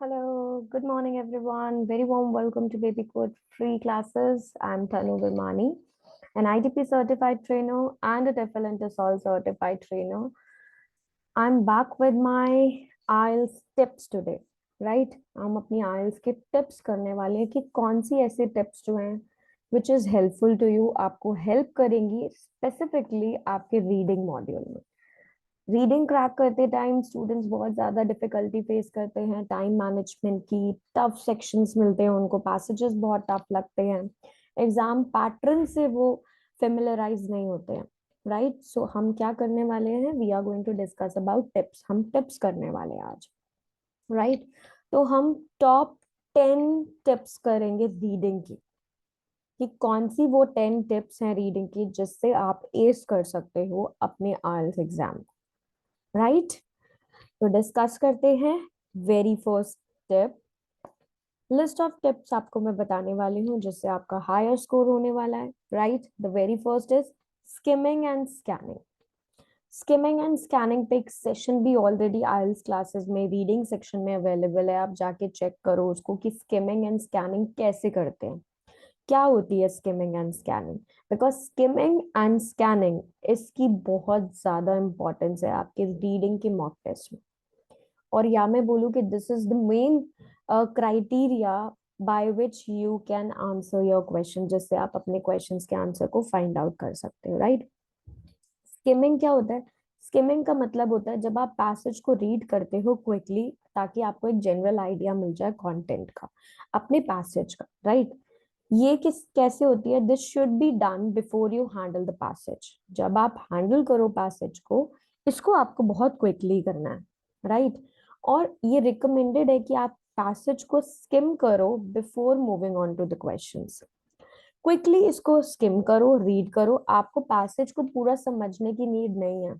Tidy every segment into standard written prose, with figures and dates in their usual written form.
Hello, good morning everyone. Very warm welcome to Baby Code Free Classes. I'm Tanu Virmani, an IDP certified trainer and a TEFL and TESOL certified trainer. I'm back with my IELTS tips today, right? हम अपनी IELTS के tips करने वाले हैं कि कौन सी ऐसे tips जो हैं which is helpful to you, आपको help करेंगी specifically आपके reading module में. रीडिंग क्रैक करते टाइम स्टूडेंट्स बहुत ज्यादा डिफिकल्टी फेस करते हैं टाइम मैनेजमेंट की. टफ सेक्शंस मिलते हैं उनको, पैसेजेस बहुत टफ लगते हैं, एग्जाम पैटर्न से वो फेमिलराइज नहीं होते हैं, राइट? सो हम क्या करने वाले हैं, we are going to discuss about tips. हम टिप्स करने वाले हैं आज, राइट? तो हम टॉप 10 टिप्स करेंगे रीडिंग की, कि कौन सी वो 10 टिप्स हैं रीडिंग की जिससे आप एस कर सकते हो अपने आइल्स एग्जाम, राइट? तो डिस्कस करते हैं. Very first tip, list of tips आपको मैं बताने वाली हूँ जिससे आपका हायर स्कोर होने वाला है, right? The very first is skimming and scanning. Skimming and scanning पे एक सेशन भी ऑलरेडी आइल्स क्लासेस में रीडिंग सेक्शन में अवेलेबल है. आप जाके चेक करो उसको कि स्किमिंग एंड स्कैनिंग कैसे करते हैं, क्या होती है skimming and scanning. Because skimming and scanning इसकी बहुत ज्यादा इंपॉर्टेंस है आपके रीडिंग के मॉक टेस्ट में. और या मैं बोलूँ कि this is the main criteria by which you can answer your question, जिससे आप अपने क्वेश्चंस के आंसर को फाइंड आउट कर सकते हो, राइट? स्किमिंग क्या होता है? स्किमिंग का मतलब होता है जब आप पैसेज को रीड करते हो क्विकली, ताकि आपको एक जनरल आइडिया मिल जाए कंटेंट का, अपने पैसेज का, राइट? ये किस कैसे होती है? This should be done before you handle the passage. जब आप हैंडल करो पैसेज को, इसको आपको बहुत क्विकली करना है, राइट? और ये रिकमेंडेड है कि आप पैसेज को स्किम करो before moving on to the questions. Quickly इसको स्किम करो, रीड करो. आपको पैसेज को पूरा समझने की नीड नहीं है.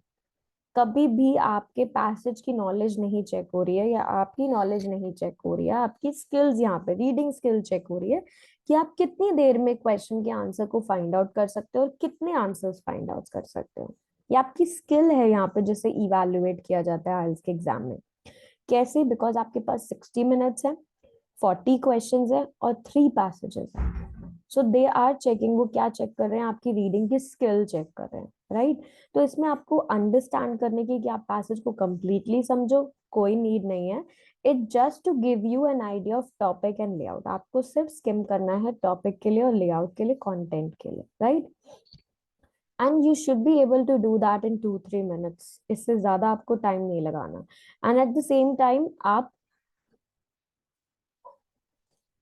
कभी भी आपके पैसेज की नॉलेज नहीं चेक हो रही है या आपकी नॉलेज नहीं चेक हो रही है, आपकी स्किल्स, यहाँ पे रीडिंग स्किल चेक हो रही है कि आप कितनी देर में क्वेश्चन के आंसर को फाइंड आउट कर सकते हो और कितने आंसर्स फाइंड आउट कर सकते हो. ये आपकी स्किल है यहाँ पे, जिसे इवैल्यूएट किया जाता है आइल्स के एग्जाम में. कैसे? बिकॉज आपके पास 60 मिनट्स है, 40 क्वेश्चंस है और 3 पैसेजेस है. सो दे आर चेकिंग, वो क्या चेक कर रहे हैं? आपकी रीडिंग की स्किल चेक कर रहे हैं, राइट? तो इसमें आपको अंडरस्टैंड करने की कि आप पैसेज को कंप्लीटली समझो, कोई नीड नहीं है. It just to give you an idea of topic and layout. आपको सिर्फ स्किम करना है टॉपिक के लिए और लेआउट के लिए, कंटेंट के लिए, right? And you should be able to do that in 2-3 minutes. इससे ज्यादा आपको टाइम नहीं लगाना. And at the same time आप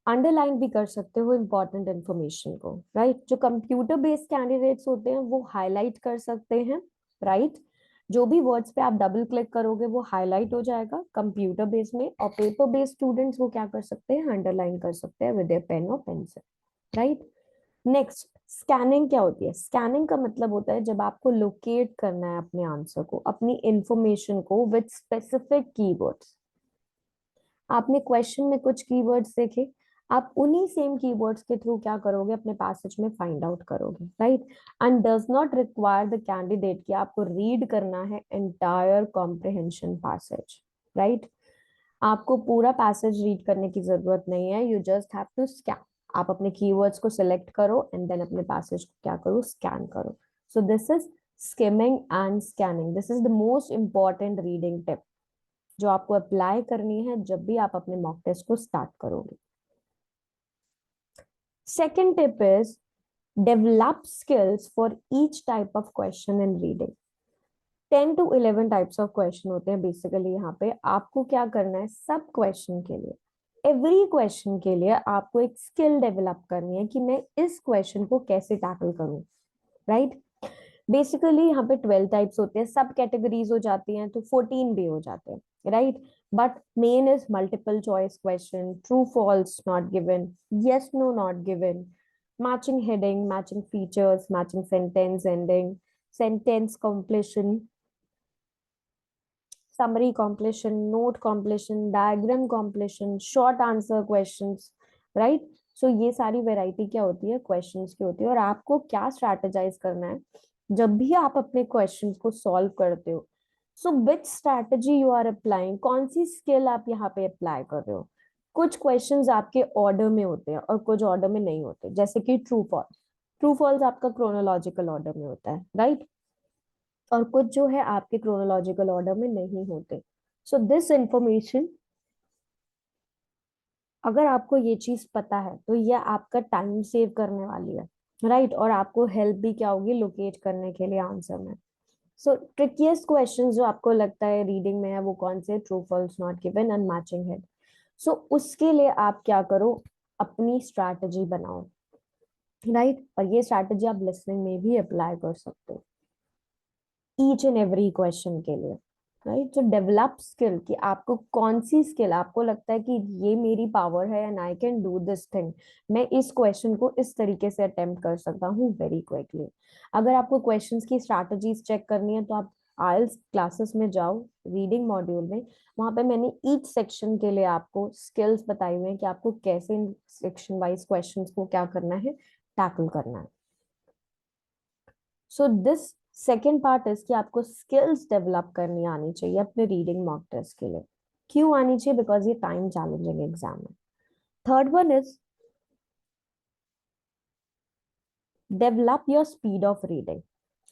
अंडरलाइन भी कर सकते हो इंपॉर्टेंट इन्फॉर्मेशन को, राइट? जो कंप्यूटर बेस्ड कैंडिडेट्स होते हैं वो हाईलाइट कर सकते हैं, राइट? जो भी वर्ड्स पे आप डबल क्लिक करोगे वो हाईलाइट हो जाएगा कंप्यूटर बेस्ड में. और पेपर बेस्ड स्टूडेंट्स वो क्या कर सकते हैं? अंडरलाइन कर सकते हैं विद ए पेन और पेंसिल, राइट? नेक्स्ट, स्कैनिंग क्या होती है? स्कैनिंग का मतलब होता है जब आपको लोकेट करना है अपने आंसर को, अपनी इंफॉर्मेशन को विद स्पेसिफिक कीवर्ड्स. आपने क्वेश्चन में कुछ कीवर्ड्स देखे, आप उन्हीं सेम कीवर्ड्स के थ्रू क्या करोगे? अपने पैसेज में फाइंड आउट करोगे, right? And does not require the candidate कि आपको रीड करना है एंटायर कॉम्प्रिहेंशन पैसेज, राइट? आपको पूरा पैसेज रीड करने की जरूरत नहीं है. You just have to scan. आप अपने कीवर्ड्स को सिलेक्ट करो एंड देन अपने पैसेज को क्या करो? स्कैन करो. So this is skimming and scanning. This is the most important reading tip जो आपको अप्लाई करनी है जब भी आप अपने मॉक टेस्ट को स्टार्ट करोगे. Second tip is develop skills for each type of question in reading. 10 to 11 types of question होते हैं बेसिकली. यहाँ पे आपको क्या करना है? सब क्वेश्चन के लिए, एवरी क्वेश्चन के लिए आपको एक स्किल डेवलप करनी है कि मैं इस क्वेश्चन को कैसे टैकल करूं, राइट? बेसिकली यहाँ पे 12 टाइप्स होते हैं, सब कैटेगरीज हो जाती हैं तो 14 भी हो जाते हैं, right? But main is multiple choice question, true false not given, yes no not given, matching heading, matching features, matching sentence ending, sentence completion, summary completion, note completion, diagram completion, short answer questions, right? So ये सारी variety क्या होती है? Questions की होती है. और आपको क्या स्ट्रैटेजाइज करना है जब भी आप अपने क्वेश्चंस को सॉल्व करते हो? सो विच स्ट्रैटेजी यू आर अप्लाइंग, कौन सी स्किल आप यहाँ पे अप्लाई कर रहे हो। कुछ क्वेश्चंस आपके ऑर्डर में होते हैं और कुछ ऑर्डर में नहीं होते, जैसे कि ट्रू फॉल्स। ट्रू फॉल्स आपका क्रोनोलॉजिकल ऑर्डर में होता है, राइट। और कुछ जो है आपके क्रोनोलॉजिकल ऑर्डर में नहीं होते। सो दिस इंफॉर्मेशन, अगर आपको ये चीज पता है तो ये आपका टाइम सेव करने वाली है, राइट। और आपको हेल्प भी क्या होगी लोकेट करने के लिए आंसर में। सो ट्रिकिएस्ट क्वेश्चन जो आपको लगता है रीडिंग में है वो कौन से, true false, not given and matching head. So उसके लिए आप क्या करो, अपनी स्ट्रैटेजी बनाओ, राइट। और ये स्ट्रैटेजी आप लिसनिंग में भी अप्लाई कर सकते हो ईच एंड एवरी क्वेश्चन के लिए, राइट। तो डेवलप स्किल, कि आपको कौन सी स्किल आपको लगता है कि ये मेरी पावर है and I can do this thing, मैं इस क्वेश्चन को इस तरीके से अटेम्प्ट कर सकता हूँ वेरी क्विकली। अगर आपको क्वेश्चंस की स्ट्रैटेजीज चेक करनी है तो आप आइल्स क्लासेस में जाओ, रीडिंग मॉड्यूल में। वहां पे मैंने ईच सेक्शन के लिए आपको स्किल्स बताई हुए हैं कि आपको कैसे इन सेक्शन वाइज क्वेश्चंस को क्या करना है, टैकल करना है। So this second part is कि आपको स्किल्स डेवलप करनी आनी चाहिए अपने रीडिंग मॉक टेस्ट के लिए। क्यों आनी चाहिए? बिकॉज ये टाइम चैलेंजिंग एग्जाम है। Third one is develop your speed of reading.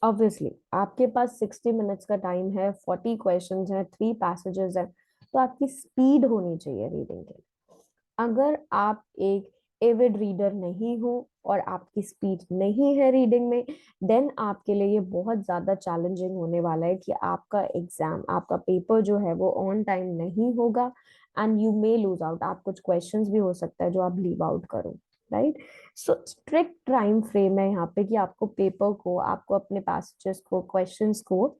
Obviously आपके पास 60 मिनट्स का टाइम है, 40 क्वेश्चंस हैं, 3 पैसेजेस हैं, तो आपकी स्पीड होनी चाहिए रीडिंग के लिए। अगर आप एक एविड रीडर नहीं हो और आपकी स्पीड नहीं है रीडिंग में, देन आपके लिए ये बहुत ज्यादा चैलेंजिंग होने वाला है कि आपका एग्जाम, आपका पेपर जो है वो ऑन टाइम नहीं होगा and you may lose out. आप कुछ क्वेश्चंस भी हो सकता है जो आप लीव आउट करो, right. So strict time frame है यहाँ पे कि आपको पेपर को, आपको अपने पैसेजेस को, क्वेश्चंस को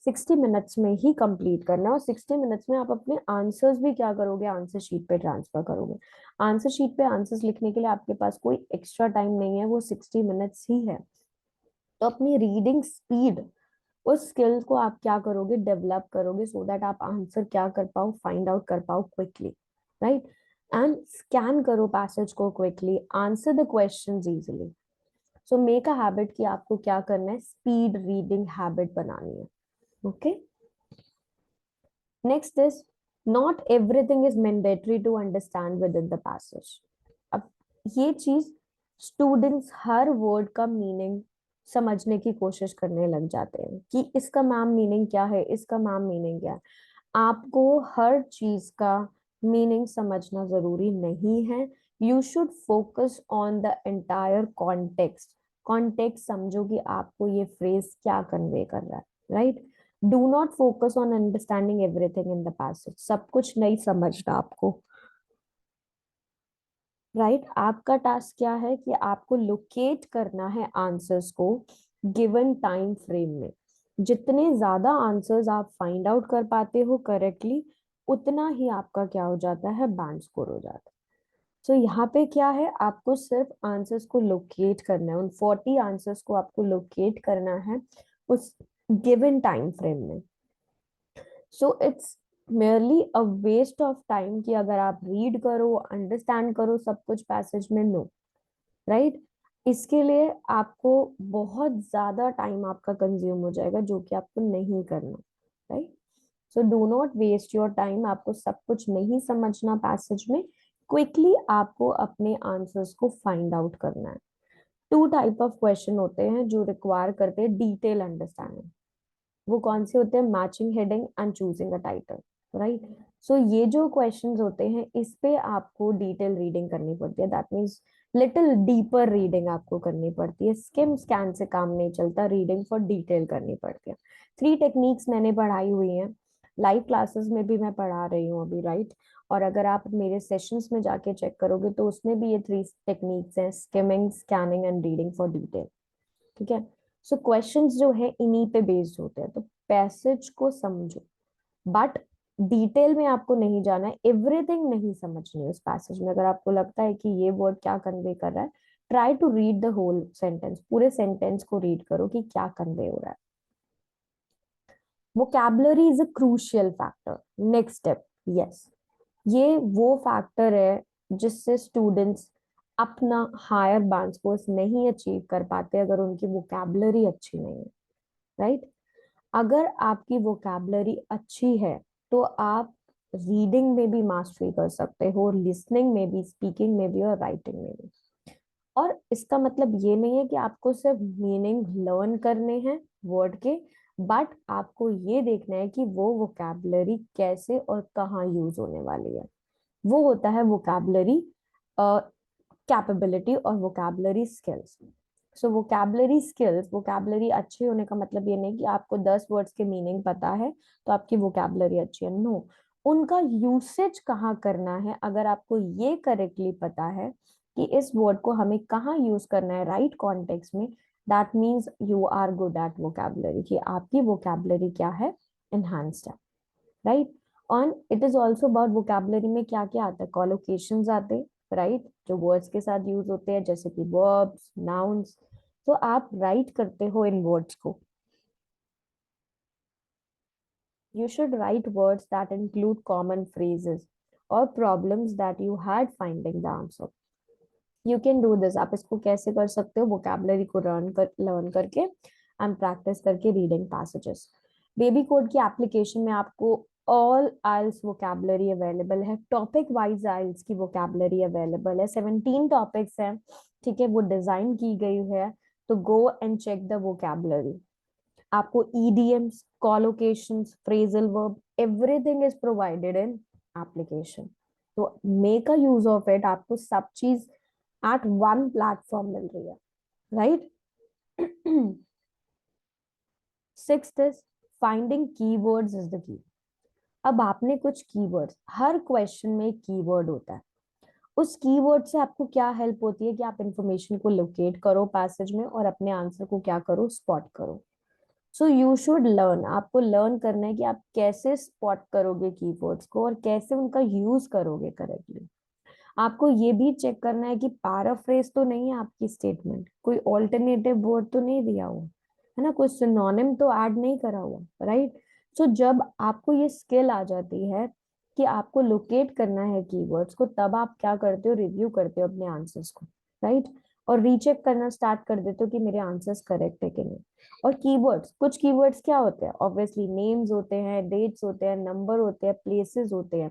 60 मिनट्स में ही कंप्लीट करना है। और 60 मिनट्स में आप अपने आंसर्स भी क्या करोगे, आंसर शीट पे ट्रांसफर करोगे। आंसर शीट पे आंसर्स लिखने के लिए आपके पास कोई एक्स्ट्रा टाइम नहीं है, वो 60 मिनट्स ही है। तो अपनी रीडिंग स्पीड, उस स्किल को आप क्या करोगे, डेवलप करोगे, सो दैट आप आंसर क्या कर पाओ, फाइंड आउट कर पाओ क्विकली, राइट। एंड स्कैन करो पैसेज को quickly, answer the questions easily. So make a habit कि आपको क्या करना है, स्पीड रीडिंग हैबिट बनानी है। Okay, next is not everything is mandatory to understand within the passage. अब ये चीज, स्टूडेंट्स हर वर्ड का मीनिंग समझने की कोशिश करने लग जाते हैं कि इसका मैम मीनिंग क्या है, इसका मैम मीनिंग क्या है। आपको हर चीज का मीनिंग समझना जरूरी नहीं है। You should focus on the entire context. Context समझो कि आपको ये फ्रेज क्या कन्वे कर रहा है, right. Do not focus on understanding everything in the passage, सब कुछ नहीं समझना आपको, राइट। आपका टास्क क्या है कि आपको लोकेट करना है आंसर्स को गिवन टाइम फ्रेम में। जितने ज्यादा आंसर्स आप फाइंड आउट कर पाते हो करेक्टली, उतना ही आपका क्या हो जाता है, बैंड स्कोर हो जाता है। सो यहाँ पे क्या है, आपको सिर्फ आंसर्स को लोकेट करना है, उन 40 आंसर्स को आपको लोकेट करना है उस गिवन टाइम फ्रेम में। So it's merely a waste of time कि अगर आप रीड करो, अंडरस्टैंड करो सब कुछ पैसेज में, नो, राइट। इसके लिए आपको बहुत ज्यादा टाइम आपका कंज्यूम हो जाएगा जो कि आपको नहीं करना, right. So do not waste your time, आपको सब कुछ नहीं समझना पैसेज में, क्विकली आपको अपने आंसर्स को फाइंड आउट करना है। 2 टाइप ऑफ क्वेश्चन होते हैं जो रिक्वायर करते हैं डिटेल अंडरस्टैंडिंग। वो कौन से होते हैं, matching heading and choosing a title, right. So ये जो क्वेश्चंस होते हैं इस पे आपको डिटेल रीडिंग करनी पड़ती है, that means little deeper reading आपको करनी पड़ती है। स्किम स्कैन से काम नहीं चलता, रीडिंग फॉर डिटेल करनी पड़ती है। 3 टेक्निक्स मैंने पढ़ाई हुई हैं, लाइव क्लासेस में भी मैं पढ़ा रही हूँ अभी, राइट। और अगर आप मेरे सेशंस में जाके चेक करोगे तो उसमें भी ये 3 टेक्निक्स हैं, skimming, scanning and reading for detail, ठीक है। सो क्वेश्चंस जो है इन्हीं पे बेस्ड होते हैं, तो पैसेज को समझो, बट डिटेल में आपको नहीं जाना है, एवरीथिंग नहीं समझनी है उस पैसेज में। अगर आपको लगता है कि ये वर्ड क्या कन्वे कर रहा है, try to read the whole sentence, पूरे सेंटेंस को रीड करो कि क्या कन्वे हो रहा है। Vocabulary is a crucial factor, next step, yes. ये वो फैक्टर है जिससे स्टूडेंट्स अपना हायर बैंड स्कोर्स नहीं अचीव कर पाते अगर उनकी वोकैबुलरी अच्छी नहीं है, राइट। अगर आपकी वोकैबुलरी अच्छी है तो आप रीडिंग में भी मास्टरी कर सकते हो, लिसनिंग में भी, स्पीकिंग में भी और राइटिंग में भी। और इसका मतलब ये नहीं है कि आपको सिर्फ मीनिंग लर्न करने हैं वर्ड के, बट आपको ये देखना है कि वो वोकैबुलरी कैसे और कहाँ यूज होने वाली है। वो होता है वोकैबुलरी कैपेबिलिटी और वोकैबुलरी स्किल्स। सो वोकैबुलरी स्किल्स, वोकैबुलरी अच्छे होने का मतलब ये नहीं कि आपको 10 वर्ड्स के मीनिंग पता है तो आपकी वोकैबुलरी अच्छी है, नो। उनका यूसेज कहाँ करना है, अगर आपको ये करेक्टली पता है कि इस वर्ड को हमें कहाँ यूज करना है राइट कॉन्टेक्स्ट में, that means you are good at vocabulary, कि आपकी वोकैबुलरी क्या है, एनहांस्ड है, राइट। और it is also about vocabulary में क्या क्या आता है, कॉलोकेशंस आते हैं, राइट, जो वर्ड्स के साथ यूज होते हैं जैसे कि वर्ब्स, नाउन्स। तो आप राइट करते हो इन वर्ड्स को, you should write words that include common phrases or problems that you had finding the answer. You can do this. आप इसको कैसे कर सकते हो, वोकैबुलरी को लर्न करके एंड प्रैक्टिस करके रीडिंग पैसेजेस। बेबी कोड की एप्लीकेशन में आपको ऑल आइल्स वोकैबुलरी अवेलेबल है, टॉपिक वाइज आइल्स की वोकैबुलरी अवेलेबल है, 17 टॉपिक्स हैं, ठीक है, वो डिजाइन की गई है। तो go and check the vocabulary. आपको idioms, collocations, phrasal verb, everything is provided in application. तो make a use of it, आपको सब चीज एट वन प्लेटफॉर्म मिल रही है, right. Sixth is finding keywords is the key. अब आपने कुछ कीवर्ड्स, हर क्वेश्चन में एक कीवर्ड होता है, उस कीवर्ड से आपको क्या हेल्प होती है कि आप इंफॉर्मेशन को लोकेट करो पैसेज में और अपने आंसर को क्या करो, स्पॉट करो। सो यू शुड लर्न, आपको लर्न करना है कि आप कैसे स्पॉट करोगे कीवर्ड्स को और कैसे उनका यूज करोगे करेक्टली। आपको ये भी चेक करना है कि पैराफ्रेज तो नहीं है आपकी स्टेटमेंट, कोई ऑल्टरनेटिव वर्ड तो नहीं दिया हुआ है ना, कोई सिनोनिम तो ऐड नहीं करा हुआ, राइट। सो जब आपको ये स्किल आ जाती है कि आपको लोकेट करना है कीवर्ड्स को, तब आप क्या करते हो, रिव्यू करते हो अपने आंसर्स को, राइट, और रीचेक करना स्टार्ट कर देते हो कि मेरे आंसर्स करेक्ट है कि नहीं। और कीवर्ड्स, कुछ कीवर्ड्स क्या होते हैं, ऑब्वियसली नेम्स होते हैं, डेट्स होते हैं, नंबर होते हैं, प्लेसेस होते हैं।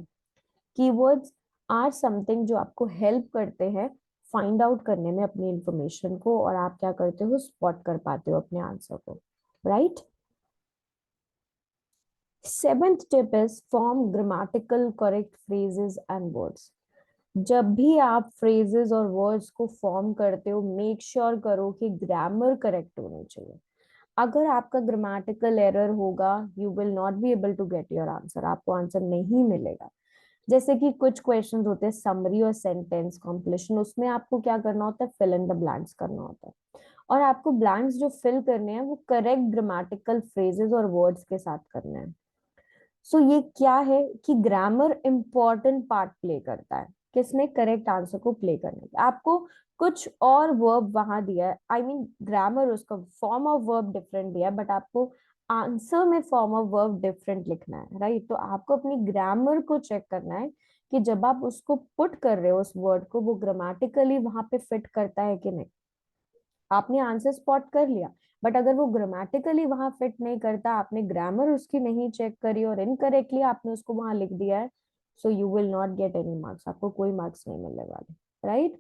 कीवर्ड्स आर समथिंग जो आपको हेल्प करते हैं फाइंड आउट करने में अपनी इंफॉर्मेशन को, और आप क्या करते हो, स्पॉट कर पाते हो अपने आंसर को, right. Seventh tip is form grammatical correct phrases and words. जब भी आप फ्रेजेस और वर्ड्स को फॉर्म करते हो, मेक श्योर करो कि ग्रामर करेक्ट होनी चाहिए। अगर आपका ग्रामेटिकल एरर होगा, you will not be able to get your answer, आपको आंसर नहीं मिलेगा। जैसे कि कुछ क्वेश्चंस होते हैं समरी और सेंटेंस कॉम्प्लीशन, उसमें आपको क्या करना होता है, फिल इन द ब्लैंक्स करना होता है, और आपको ब्लैंक्स जो फिल करने हैं वो करेक्ट ग्रामेटिकल फ्रेजेस और वर्ड्स के साथ करने हैं। सो ये क्या है कि ग्रामर इंपॉर्टेंट पार्ट प्ले करता है किसमें, करेक्ट आंसर को प्ले करने में। आपको कुछ और वर्ब वहां दिया है, आई मीन ग्रामर, उसका फॉर्म ऑफ वर्ब डिफरेंट दिया है, बट आपको आंसर में फॉर्म ऑफ वर्ब डिफरेंट लिखना है, राइट। तो आपको अपनी ग्रामर को चेक करना है कि जब आप उसको पुट कर रहे हो उस वर्ड को, वो ग्रामेटिकली वहां पे फिट करता है कि नहीं। आपने आंसर स्पॉट कर लिया, बट अगर वो ग्रामेटिकली वहां फिट नहीं करता, आपने ग्रामर उसकी नहीं चेक करी और इनकरेक्टली आपने उसको वहां लिख दिया है, so you will not get any marks, आपको कोई मार्क्स नहीं मिलने वाले, right.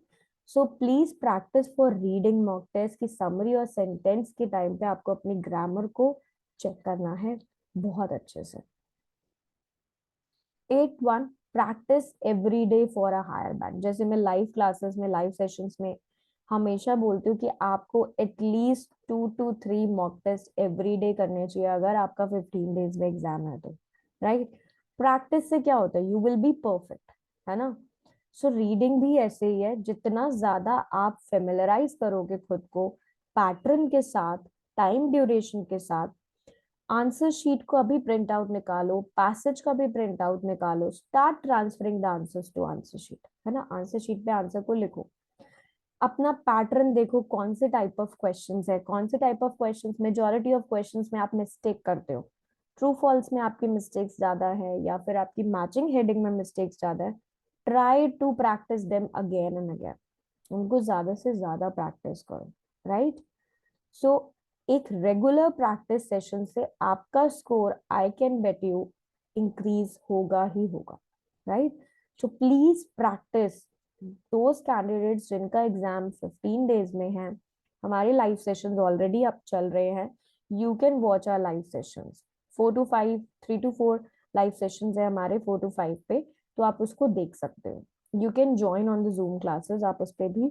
So please practice for reading mock test की समरी और सेंटेंस के टाइम पे आपको अपनी ग्रामर को चेक करना है बहुत अच्छे से। 8.1 practice every day for a higher band. जैसे मैं लाइव क्लासेस में, लाइव सेशंस में हमेशा बोलती हूँ कि आपको at least 2 to 3 mock test every day करने चाहिए अगर आपका 15 डेज में एग्जाम है तो, राइट। प्रैक्टिस से क्या होता है, यू विल बी परफेक्ट, है ना। सो रीडिंग भी ऐसे ही है, जितना ज्यादा आप फेमिलराइज करोगे खुद को पैटर्न के साथ, टाइम ड्यूरेशन के साथ, आंसर शीट को अभी प्रिंट आउट निकालो, पैसेज का भी प्रिंट आउट निकालो, start transferring the answers to answer sheet, है ना, आंसर शीट पे आंसर को लिखो। अपना पैटर्न देखो, कौन से टाइप ऑफ क्वेश्चंस है, कौन से type of questions, majority of questions में आप मिस्टेक करते हो, ट्रू फॉल्स में आपकी मिस्टेक्स ज्यादा है या फिर आपकी मैचिंग हेडिंग में मिस्टेक्स ज्यादा है। Try to practice them again and again, उनको ज्यादा से ज्यादा प्रैक्टिस करो, राइट। सो एक रेगुलर प्रैक्टिस सेशन से आपका score I can bet you increase होगा ही होगा, right? So please practice. Those candidates जिनका एग्जाम 15 डेज में है, हमारे लाइव सेशंस ऑलरेडी अब चल रहे हैं, you can watch our live sessions 4 to 5, 3 to 4 live sessions है हमारे 4 to 5 पे, तो आप उसको देख सकते हो। You can join on the zoom classes, आप उस पर भी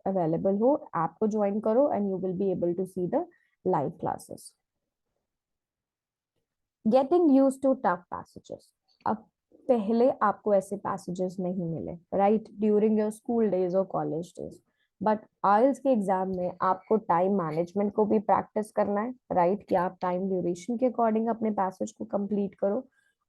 अवेलेबल हो, ऐप को ज्वाइन करो and you will be able to see the live classes. Getting use to tough passages. अब पहले आपको ऐसे पैसेजेस नहीं मिले, right, during your school days और कॉलेज डेज, बट आइल्स के एग्जाम में आपको टाइम मैनेजमेंट को भी प्रैक्टिस करना है, राइट, कि आप टाइम ड्यूरेशन के अकॉर्डिंग अपने पैसेज को कंप्लीट करो।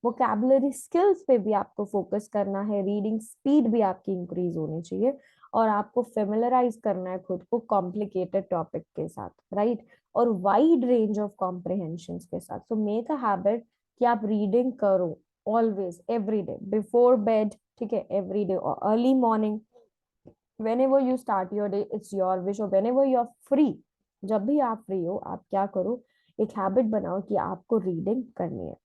वोकैबुलरी स्किल्स पे भी आपको फोकस करना है, रीडिंग स्पीड भी आपकी इंक्रीज होनी चाहिए, और आपको फेमिलराइज करना है खुद को कॉम्प्लिकेटेड टॉपिक के साथ, राइट, और वाइड रेंज ऑफ कॉम्प्रिहेंशन के साथ। सो मेक अ हैबिट कि आप रीडिंग करो always, every day, before bed, ठीक है, एवरी डे, और early morning, whenever you start your day, it's your wish, or whenever you are free, जब भी आप फ्री हो आप क्या करो, एक हैबिट बनाओ कि आपको रीडिंग करनी है।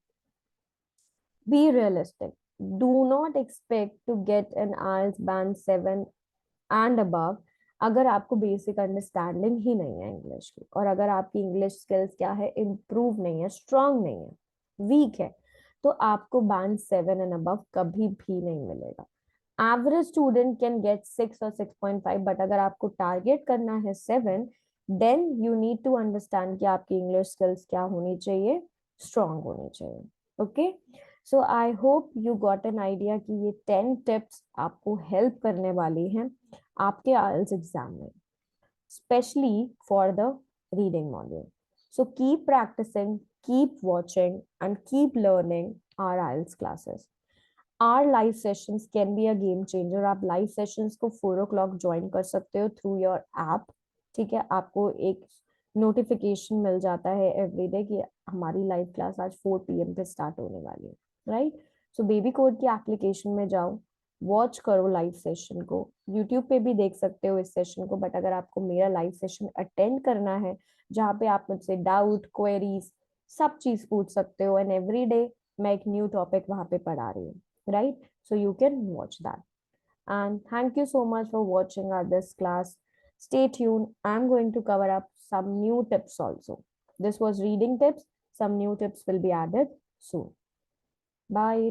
Be realistic, do not expect to get an IELTS band 7 and above अगर आपको बेसिक अंडरस्टैंडिंग ही नहीं है इंग्लिश की, और अगर आपकी इंग्लिश स्किल्स क्या है, इम्प्रूव नहीं है, स्ट्रांग नहीं है, वीक है, तो आपको बैंड 7 एंड अबव कभी भी नहीं मिलेगा। एवरेज स्टूडेंट कैन गेट 6 और 6.5, बट अगर आपको टारगेट करना है 7, then you need to understand कि आपकी इंग्लिश स्किल्स क्या होनी चाहिए, स्ट्रांग होनी चाहिए। Okay, so I hope you got an idea कि ये 10 टिप्स आपको हेल्प करने वाली हैं आपके IELTS एग्जाम में, especially for the reading module. So keep practicing, keep watching, and keep learning our IELTS classes. Our live sessions can be a game changer. आप live sessions को 4 o'clock ज्वाइन कर सकते हो through your app, ठीक है, आपको एक notification मिल जाता है एवरी डे कि हमारी लाइव क्लास आज 4 PM पे स्टार्ट होने वाली है, राइट? सो बेबी कोड की एप्लीकेशन में जाओ, वॉच करो लाइव सेशन को, यूट्यूब पे भी देख सकते हो इस सेशन को, बट अगर आपको मेरा लाइव सेशन अटेंड करना है जहाँ पे आप मुझसे डाउट, क्वेरीज, सब चीज पूछ सकते हो, एंड एवरी डे मैं एक न्यू टॉपिक वहां पे पढ़ा रही हूँ, right? So you can watch that. And thank you so much for watching our this class. Stay tuned. I'm going to cover up some new tips also. This was reading tips. Some new tips will be added soon. Bye.